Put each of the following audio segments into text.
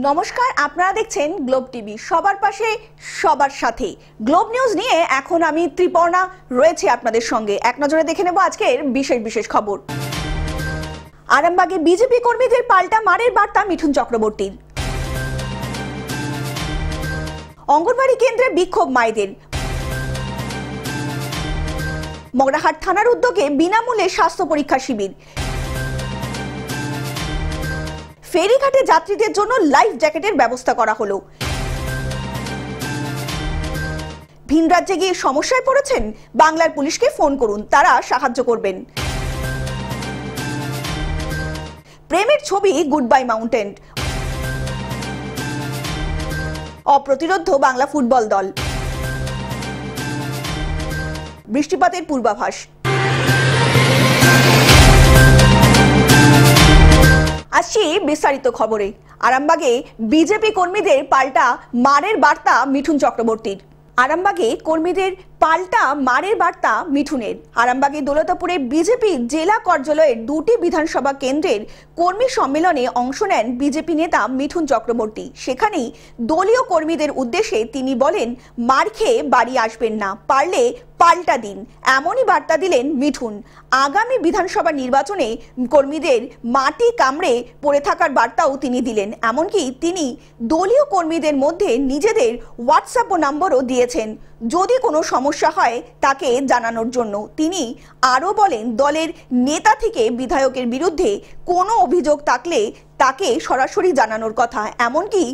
নমস্কার, আপনারা দেখছেন গ্লোব টিভি। সবার পাশে সবার সাথে গ্লোব নিউজ নিয়ে এখন আমি ত্রিপর্ণা রয়েছে আপনাদের সঙ্গে। এক নজরে দেখে নেব আজকের বিশেষ খবর। আরামবাগে বিজেপি কর্মীদের পাল্টা মারের বার্তা মিঠুন চক্রবর্তীর। অঙ্গনবাড়ি কেন্দ্রে বিক্ষোভ মায়েদের। মগরাহাট থানার উদ্যোগে বিনামূল্যে স্বাস্থ্য পরীক্ষা শিবির। ফেরিঘাটে যাত্রীদের জন্য লাইফ জ্যাকেটের ব্যবস্থা করা হলো। ভিন রাজ্যে গিয়ে সমস্যায় পড়েছেন, বাংলার পুলিশকে ফোন করুন, তারা সাহায্য করবেন। প্রেমের ছবি গুড বাই মাউন্টেন। অপ্রতিরোধ্য বাংলা ফুটবল দল। বৃষ্টিপাতের পূর্বাভাস। আসছি বিস্তারিত খবরে। আরামবাগে বিজেপি কর্মীদের পাল্টা মারের বার্তা মিঠুন চক্রবর্তীর। আরামবাগে কর্মীদের পাল্টা মারের বার্তা মিঠুনের। আরামবাগে দৌলতাপুরে বিজেপি জেলা কার্যালয়ের দুটি বিধানসভা কেন্দ্রের কর্মী সম্মেলনে অংশ নেন বিজেপি নেতা মিঠুন চক্রবর্তী। সেখানেই দলীয় কর্মীদের উদ্দেশ্যে তিনি বলেন, মার খেয়ে বাড়ি আসবেন না, পারলে পাল্টা দিন। এমনই বার্তা দিলেন মিঠুন। আগামী বিধানসভা নির্বাচনে কর্মীদের মাটি কামড়ে পড়ে থাকার বার্তাও তিনি দিলেন। এমনকি তিনি দলীয় কর্মীদের মধ্যে নিজেদের হোয়াটসঅ্যাপ নম্বরও দিয়েছেন, যদি কোনো সমস্যা হয় তাকে জানানোর জন্য। তিনি আরও বলেন, দলের নেতা থেকে বিধায়কের বিরুদ্ধে কোনো অভিযোগ থাকলে তাকে সরাসরি জানানোর কথা। এমনকি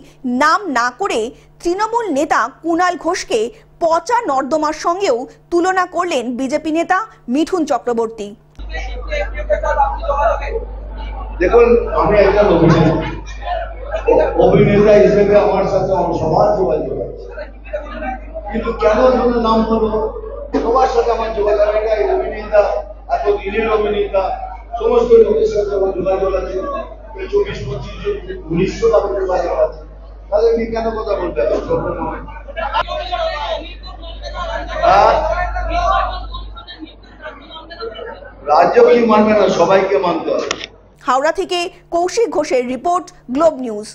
নাম না করে তৃণমূল নেতা কুণাল ঘোষকে পচা নর্দমার সঙ্গেও তুলনা করলেন বিজেপি নেতা মিঠুন চক্রবর্তী। দেখুন, আমি একজন অভিনেতা হিসেবে আমার সাথে সবার যোগাযোগ আছে, কিন্তু কেন নাম হলো সবার সাথে আমার যোগাযোগ আছে। অভিনেতা, এত দিনের অভিনেতা, সমস্ত লোকের সাথে আমার যোগাযোগ আছে। 24-25 জন 1900 টাকা যোগাযোগ আছে, তাহলে আমি কেন কথা বলতে হবে? রাজ্য কি মানবে না, সবাইকে মানতে হবে। হাওড়া থেকে কৌশিক ঘোষের রিপোর্ট, গ্লোব নিউজ।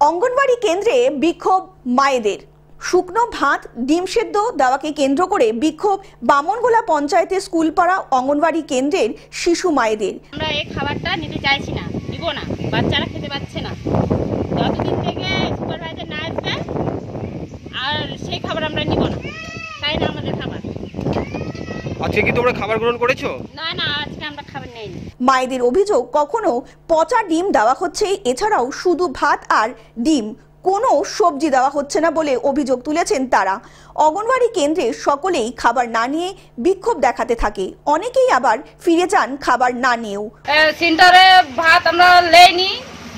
অঙ্গনবাড়ি কেন্দ্রে বিক্ষোভ মায়েদের। শুকনো ভাত ডিম সেদ্ধ দেওয়াকে কেন্দ্র করে বিক্ষোভ বামনগোলা পঞ্চায়েতের স্কুলপাড়া অঙ্গনবাড়ি কেন্দ্রের শিশু মায়েদের। আমরা এই খাবারটা নিতে চাইছি না, নিব না, বাচ্চারা খেতে পাচ্ছে না। যতদিন থেকে সুপারভাইজার না আসবে আর সেই খাবার আমরা নিব না, তাই না আমাদের খাবার। আজকে কি তোমরা খাবার গ্রহণ করেছো? না, আজকে আমরা খাবার নেইনি। মায়েদের অভিযোগ, কখনো পচা ডিম দেওয়া হচ্ছে, এছাড়াও শুধু ভাত আর ডিম, কোনো সবজি দেওয়া হচ্ছে না বলে অভিযোগ তুলেছেন তারা। অঙ্গনবাড়ি কেন্দ্রে সকলেই খাবার না নিয়ে বিক্ষোভ দেখাতে থাকে, অনেকেই আবার ফিরে যান খাবার না নিয়েও। সেন্টারে ভাত আমরা লেইনি,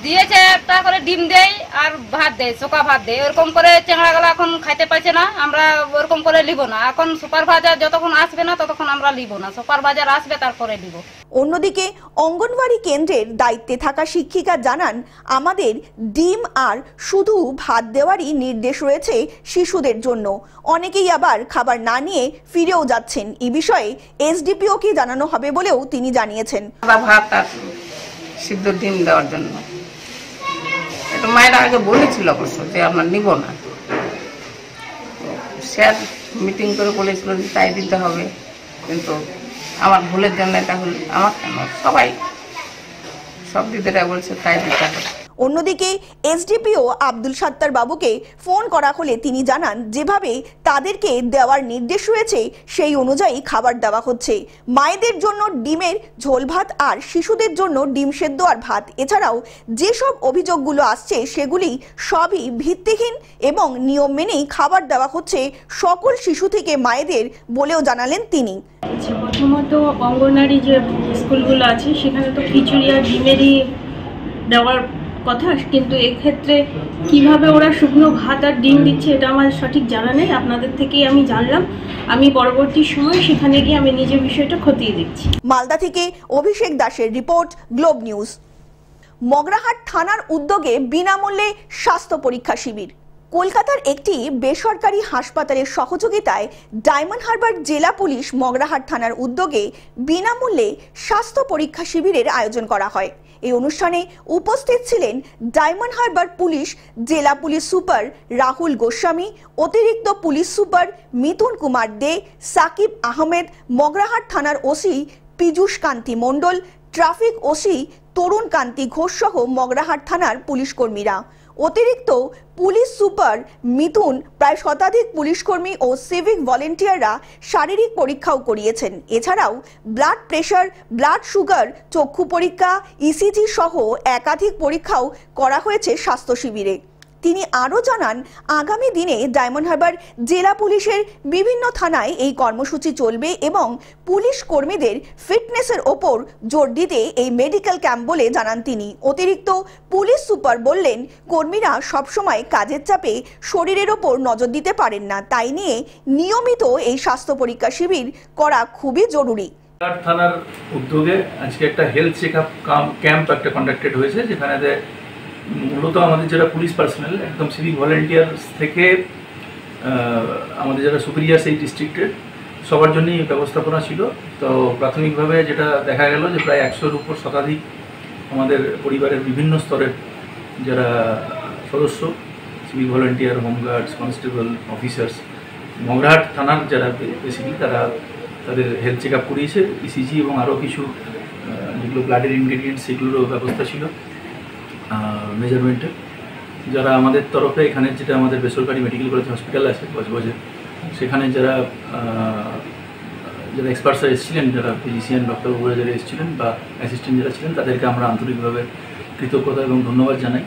দিয়েছে একটা করে ডিম দেয় আর ভাত দেয়, চোকা ভাত দেয়। ওরকম করে চেংড়াগুলা এখন খাইতে পারছে না, আমরা ওরকম করে লিব না। এখন সুপারভাইজার যতক্ষণ আসবে না ততক্ষণ আমরা লিব না, সুপারভাইজার আসবে তারপরে লিব। অন্যদিকে অঙ্গনবাড়ি কেন্দ্রের দায়িত্বে থাকা শিক্ষিকা জানান, আমাদের ডিম আর শুধু ভাত দেওয়ারই নির্দেশ রয়েছে শিশুদের জন্য। অনেকেই আবার খাবার না নিয়ে ফিরেও যাচ্ছেন। এই বিষয়ে এসডিপিওকে জানানো হবে বলেও তিনি জানিয়েছেন। ভাত আর সিদ্ধ ডিম দেওয়ার জন্য এটা মায়েরা আগে বলেছিল অবশ্য যে আমরা নিব না। স্যার মিটিং করে বলেছিল যে তাই দিতে হবে, কিন্তু আমার ভুলের জন্য এটা হল। আমার কেন, সবাই সব দিদিরা বলছে তাই দিতে হবে। অন্যদিকে এসডিপিও আব্দুল সাত্তার বাবুকে ফোন করা হলে তিনি জানান, যেভাবে তাদেরকে দেওয়ার নির্দেশ রয়েছে সেই অনুযায়ী খাবার দেওয়া হচ্ছে। মায়েদের জন্য ডিমের ঝোল ভাত আর শিশুদের জন্য ডিম সেদ্ধ আর ভাত। এছাড়াও যেসব অভিযোগগুলো আসছে সেগুলি সবই ভিত্তিহীন এবং নিয়ম মেনেই খাবার দেওয়া হচ্ছে সকল শিশু থেকে মায়েদের বলেও জানালেন তিনি। প্রথমত অঙ্গনওয়াড়ি যে স্কুলগুলো আছে সেখানে তো খিচুড়ি আর ডিমেরই দেওয়ার কথা, কিন্তু এক্ষেত্রে কিভাবে ওরা শুকনো ভাত আর ডিম দিচ্ছে এটা আমার সঠিক জানা নেই। আপনাদের থেকেই আমি জানলাম। আমি পরবর্তী সময় সেখানে গিয়ে আমি নিজে বিষয়টা খতিয়ে দেখছি। মালদা থেকে অভিষেক দাসের রিপোর্ট, গ্লোব নিউজ। মগরাহাট থানার উদ্যোগে বিনামূল্যে স্বাস্থ্য পরীক্ষা শিবির। কলকাতার একটি বেসরকারি হাসপাতালের সহযোগিতায় ডায়মন্ড হারবার জেলা পুলিশ মগরাহাট থানার উদ্যোগে বিনামূল্যে স্বাস্থ্য পরীক্ষা শিবিরের আয়োজন করা হয়। এই অনুষ্ঠানে উপস্থিত ছিলেন ডায়মন্ড হারবার পুলিশ জেলা পুলিশ সুপার রাহুল গোস্বামী, অতিরিক্ত পুলিশ সুপার মিথুন কুমার দে, সাকিব আহমেদ, মগরাহাট থানার ওসি পীযূষ কান্তি মণ্ডল, ট্রাফিক ওসি তরুণ কান্তি ঘোষ সহ মগরাহাট থানার পুলিশ কর্মীরা। অতিরিক্ত পুলিশ সুপার মিথুন প্রায় শতাধিক পুলিশকর্মী ও সিভিক ভলেন্টিয়াররা শারীরিক পরীক্ষাও করিয়েছেন। এছাড়াও ব্লাড প্রেশার, ব্লাড সুগার, চক্ষু পরীক্ষা, ইসিজি সহ একাধিক পরীক্ষাও করা হয়েছে স্বাস্থ্য শিবিরে। তিনি আরও জানান, আগামী দিনে ডায়মন্ড হারবার জেলা পুলিশের বিভিন্ন থানায় এই কর্মসূচি চলবে এবং পুলিশ কর্মীদের ফিটনেসের ওপর জোর দিতে এই মেডিকেল ক্যাম্প বলে জানান তিনি। অতিরিক্ত পুলিশ সুপার বললেন, কর্মীরা সবসময় কাজের চাপে শরীরের ওপর নজর দিতে পারেন না, তাই নিয়ে নিয়মিত এই স্বাস্থ্য পরীক্ষা শিবির করা খুবই জরুরি। থানার উদ্যোগে আজকে একটা হেলথ চেক আপ ক্যাম্প একটা কন্ডাক্টেড হয়েছে, যেখানে মূলত আমাদের যারা পুলিশ পার্সোনাল একদম সিভিক ভলেন্টিয়ার্স থেকে আমাদের যারা সুপিরিয়ার্স এই ডিস্ট্রিক্টের সবার জন্যই ব্যবস্থাপনা ছিল। তো প্রাথমিকভাবে যেটা দেখা গেল যে প্রায় 100-র উপর শতাধিক আমাদের পরিবারের বিভিন্ন স্তরের যারা সদস্য, civic volunteer, হোমগার্ডস, constable, officers, Magrahat থানার যারা বেসিক্যালি তারা তাদের হেলথ চেক আপ করিয়েছে। ইসিজি এবং আরও কিছু যেগুলো ব্লাডের ইনগ্রেডিয়েন্টস সেগুলোরও ব্যবস্থা ছিল মেজারমেন্টের। যারা আমাদের তরফে এখানে যেটা আমাদের বেসরকারি মেডিকেল কলেজ হসপিটাল আছে বজবজে, সেখানে যারা এক্সপার্টসরা এসেছিলেন, যারা ফিজিশিয়ান ডক্টরবাবুরা যারা এসেছিলেন বা অ্যাসিস্ট্যান্ট যারা ছিলেন, তাদেরকে আমরা আন্তরিকভাবে কৃতজ্ঞতা এবং ধন্যবাদ জানাই।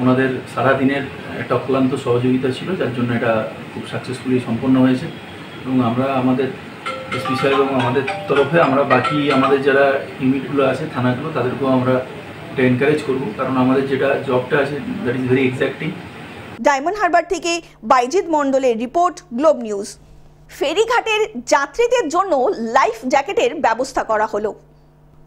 ওনাদের সারাদিনের একটা অক্লান্ত সহযোগিতা ছিল, যার জন্য এটা খুব সাকসেসফুলি সম্পন্ন হয়েছে। এবং আমরা আমাদের এসপি সাহেব এবং আমাদের তরফে আমরা বাকি আমাদের যারা ইউনিটগুলো আছে থানাগুলো, তাদেরকেও আমরা এনকারেজ করব, কারণ আমাদের যেটা জবটা আছে that is very exacting. Diamond Harbour থেকে বাইজিৎ মণ্ডলের রিপোর্ট, গ্লোব নিউজ। ফেরিঘাটের যাত্রীদের জন্য লাইফ জ্যাকেটের ব্যবস্থা করা হলো।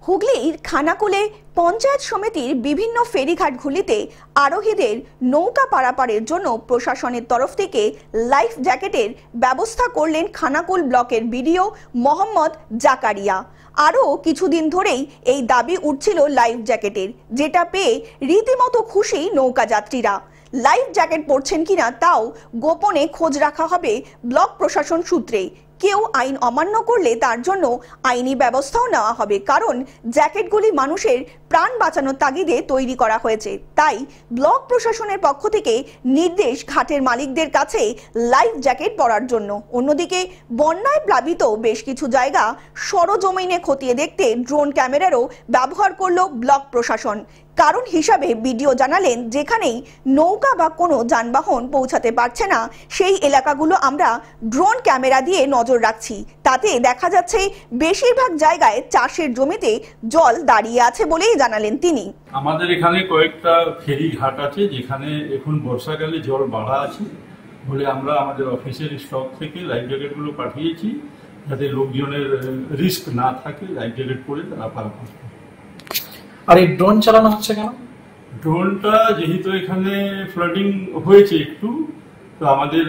হুগলির খানাকুলে পঞ্চায়েত সমিতির বিভিন্ন ফেরিঘাটগুলিতে আরোহীদের নৌকা পারাপারের জন্য প্রশাসনের তরফ থেকে লাইফ জ্যাকেটের ব্যবস্থা করলেন খানাকুল ব্লকের বিডিও মোহাম্মদ জাকারিয়া। আরও কিছুদিন ধরেই এই দাবি উঠছিল লাইফ জ্যাকেটের, যেটা পেয়ে রীতিমতো খুশি নৌকা যাত্রীরা। লাইফ জ্যাকেট পরছেন কিনা তাও গোপনে খোঁজ রাখা হবে ব্লক প্রশাসন সূত্রে। কেউ আইন অমান্য করলে তার জন্য আইনি ব্যবস্থাও নেওয়া হবে, কারণ জ্যাকেটগুলি মানুষের প্রাণ বাঁচানোর তাগিদে তৈরি করা হয়েছে। তাই ব্লক প্রশাসনের পক্ষ থেকে নির্দেশ ঘাটের মালিকদের কাছে লাইফ জ্যাকেট পরার জন্য। অন্যদিকে বন্যায় প্লাবিত বেশ কিছু জায়গা সরজমিনে খতিয়ে দেখতে ড্রোন ক্যামেরারও ব্যবহার করল ব্লক প্রশাসন। কারণ হিসাবে বিডিও জানালেন, যেখানেই নৌকা বা কোনো যানবাহন পৌঁছাতে পারছে না সেই এলাকাগুলো আমরা ড্রোন ক্যামেরা দিয়ে নজর রাখছি। তাতে দেখা যাচ্ছে বেশিরভাগ জায়গায় চাষের জমিতে জল দাঁড়িয়ে আছে বলেই জানালেন তিনি। আমাদের এখানে কয়েকটা ফেরি ঘাট আছে যেখানে এখন বর্ষাকালে জল বাড়া আছে বলে আমরা আমাদের অফিসের স্টক থেকে লাইফ জ্যাকেটগুলো পাঠিয়েছি, যাতে লোকজনের রিস্ক না থাকে, লাইফ জ্যাকেট পরে তারা পারাপার করে। আর এই ড্রোন চালানো হচ্ছে কেন? ড্রোনটা যেহেতু এখানে ফ্লাডিং হয়েছে একটু, তো আমাদের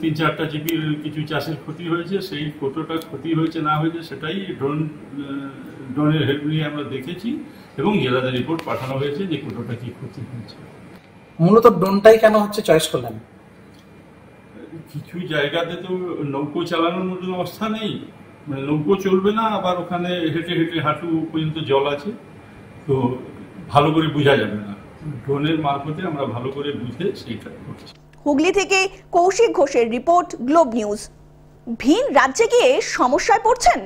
3-4টা জিপির কিছু চাষের ক্ষতি হয়েছে, সেই কতটা ক্ষতি হয়েছে না হয়েছে সেটাই ড্রোনের হেল্প নিয়ে আমরা দেখেছি এবং জেলাতে রিপোর্ট পাঠানো হয়েছে যে কতটা কি ক্ষতি হয়েছে। মূলত ড্রোনটাই কেন হচ্ছে চয়েস করলেন? কিছু জায়গাতে তো নৌকো চালানোর মতো অবস্থা নেই, মানে নৌকো চলবে না, আবার ওখানে হেঁটে হেঁটে হাঁটু পর্যন্ত জল আছে, তো ভালো করে বোঝা যাবে না। ড্রোনের মারফতে আমরা ভালো করে বুঝে সেইটা করছি। হুগলি থেকে কৌশিক ঘোষের রিপোর্ট, গ্লোব নিউজ। ভিন রাজ্যে গিয়ে সমস্যায় পড়ছেন?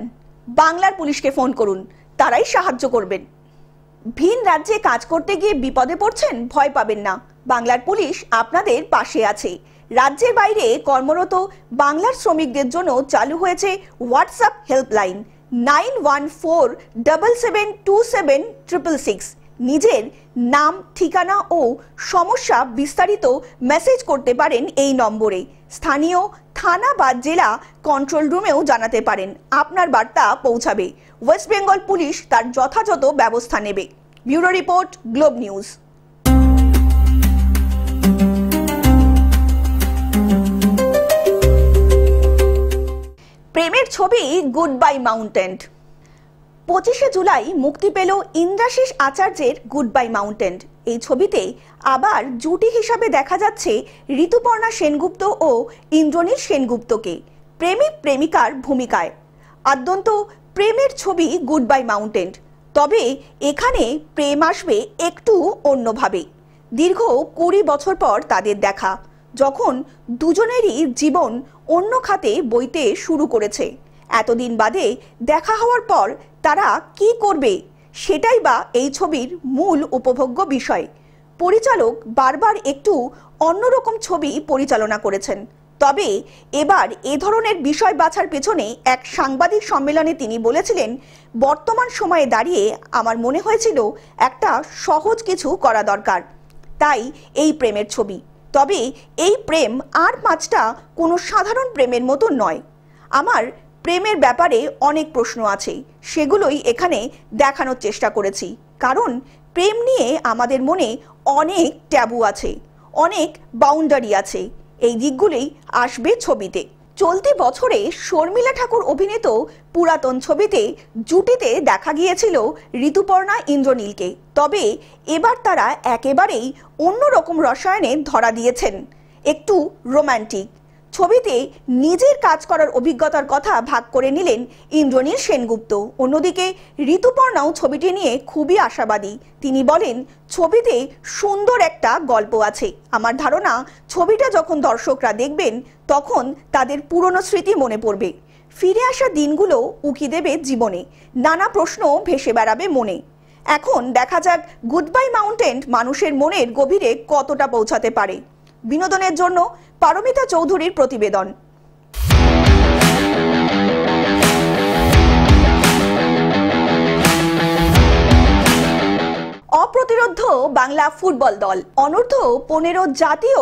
বাংলার পুলিশকে ফোন করুন, তারাই সাহায্য করবেন। ভিন রাজ্যে কাজ করতে গিয়ে বিপদে পড়ছেন? ভয় পাবেন না, বাংলার পুলিশ আপনাদের পাশে আছে। রাজ্যের বাইরে কর্মরত বাংলার শ্রমিকদের জন্য চালু হয়েছে হোয়াটসঅ্যাপ হেল্পলাইন 9147727666। নিজের নাম, ঠিকানা ও সমস্যা বিস্তারিত মেসেজ করতে পারেন এই নম্বরে। স্থানীয় থানা বা জেলা কন্ট্রোল রুমেও জানাতে পারেন, আপনার বার্তা পৌঁছাবে। ওয়েস্ট বেঙ্গল পুলিশ তার যথাযথ ব্যবস্থা নেবে। Bureau report, globe news. প্রেমের ছবি গুড বাই মাউন্টেন। 25শে জুলাই মুক্তি পেল ইন্দ্রাশিস আচার্যের গুড বাই মাউন্টেন। এই ছবিতে আবার জুটি হিসাবে দেখা যাচ্ছে ঋতুপর্ণা সেনগুপ্ত ও ইন্দ্রনীল সেনগুপ্তকে প্রেমিক প্রেমিকার ভূমিকায়। আদ্যন্ত প্রেমের ছবি গুড বাই মাউন্টেন, তবে এখানে প্রেম আসবে একটু অন্যভাবে। দীর্ঘ 20 বছর পর তাদের দেখা, যখন দুজনেরই জীবন অন্য খাতে বইতে শুরু করেছে। এতদিন বাদে দেখা হওয়ার পর তারা কি করবে, সেটাই বা এই ছবির মূল উপভোগ্য বিষয়। পরিচালক বারবার একটু অন্যরকম ছবি পরিচালনা করেছেন, তবে এবার এ ধরনের বিষয় বাছার পেছনে এক সাংবাদিক সম্মেলনে তিনি বলেছিলেন, বর্তমান সময়ে দাঁড়িয়ে আমার মনে হয়েছিল একটা সহজ কিছু করা দরকার, তাই এই প্রেমের ছবি। তবে এই প্রেম আর পাঁচটা কোনো সাধারণ প্রেমের মতো নয়। আমার প্রেমের ব্যাপারে অনেক প্রশ্ন আছে, সেগুলোই এখানে দেখানোর চেষ্টা করেছি। কারণ প্রেম নিয়ে আমাদের মনে অনেক ট্যাবু আছে, অনেক বাউন্ডারি আছে। এই দিকগুলোই আসবে ছবিতে। চলতি বছরে শর্মিলা ঠাকুর অভিনীত পুরাতন ছবিতে জুটিতে দেখা গিয়েছিল ঋতুপর্ণা ইন্দ্রনীলকে, তবে এবার তারা একেবারেই অন্যরকম রসায়নে ধরা দিয়েছেন, একটু রোমান্টিক। ছবিতে নিজের কাজ করার অভিজ্ঞতার কথা ভাগ করে নিলেন ইন্দ্রনীল সেনগুপ্ত। অন্যদিকে ঋতুপর্ণাও ছবিটি নিয়ে খুবই আশাবাদী। তিনি বলেন, ছবিতে সুন্দর একটা গল্প আছে। আমার ধারণা ছবিটা যখন দর্শকরা দেখবেন তখন তাদের পুরনো স্মৃতি মনে পড়বে, ফিরে আসা দিনগুলো উকি দেবে জীবনে, নানা প্রশ্ন ভেসে বেড়াবে মনে। এখন দেখা যাক গুড বাই মাউন্টেন মানুষের মনের গভীরে কতটা পৌঁছাতে পারে। বিনোদনের জন্য পারমিতা চৌধুরীর প্রতিবেদন। অপ্রতিরোধ্য বাংলা ফুটবল দল অনূর্ধ্ব 15 জাতীয়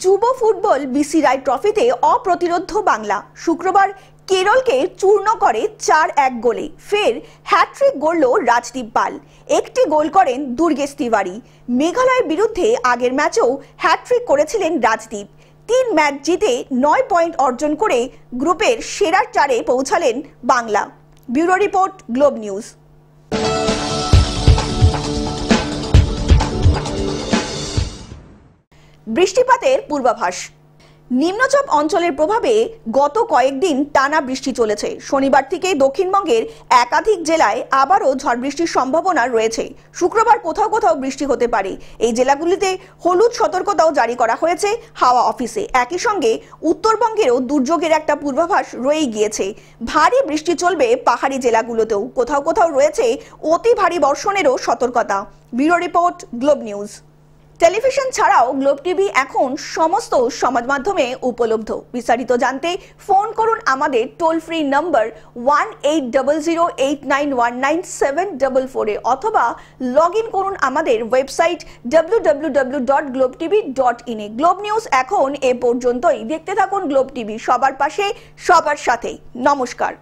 যুব ফুটবল বিসি রায় ট্রফিতে অপ্রতিরোধ্য বাংলা শুক্রবার কেরলকে চূর্ণ করে 4-1 গোলে। ফের হ্যাট্রিক গড়ল রাজদীপ পাল, একটি গোল করেন দুর্গেশ তিওয়ারি। মেঘালয়ের বিরুদ্ধে আগের ম্যাচেও হ্যাট্রিক করেছিলেন রাজদীপ। 3 ম্যাচ জিতে 9 পয়েন্ট অর্জন করে গ্রুপের সেরা 4-এ পৌঁছালেন Bangla. Bureau report, globe news. বৃষ্টিপাতের পূর্বাভাস। নিম্নচাপ অঞ্চলের প্রভাবে গত কয়েকদিন টানা বৃষ্টি চলেছে। শনিবার থেকে দক্ষিণবঙ্গের একাধিক জেলায় আবারও ঝড় বৃষ্টির সম্ভাবনা রয়েছে। শুক্রবার কোথাও কোথাও বৃষ্টি হতে পারে। এই জেলাগুলিতে হলুদ সতর্কতাও জারি করা হয়েছে হাওয়া অফিসে। একই সঙ্গে উত্তরবঙ্গেরও দুর্যোগের একটা পূর্বাভাস রয়েই গিয়েছে। ভারী বৃষ্টি চলবে পাহাড়ি জেলাগুলোতেও, কোথাও কোথাও রয়েছে অতি ভারী বর্ষণেরও সতর্কতা। Bureau report, globe news. Television ছাড়াও গ্লোব টিভি এখন সমস্ত সমাজ মাধ্যমে উপলব্ধ। বিস্তারিত জানতে ফোন করুন আমাদের টোল ফ্রি নম্বর 1800891974 অথবা লগ ইন করুন আমাদের ওয়েবসাইট www.globetv.in এ। গ্লোব নিউজ এখন এ পর্যন্তই। দেখতে থাকুন গ্লোব টিভি, সবার পাশে সবার সাথে। নমস্কার।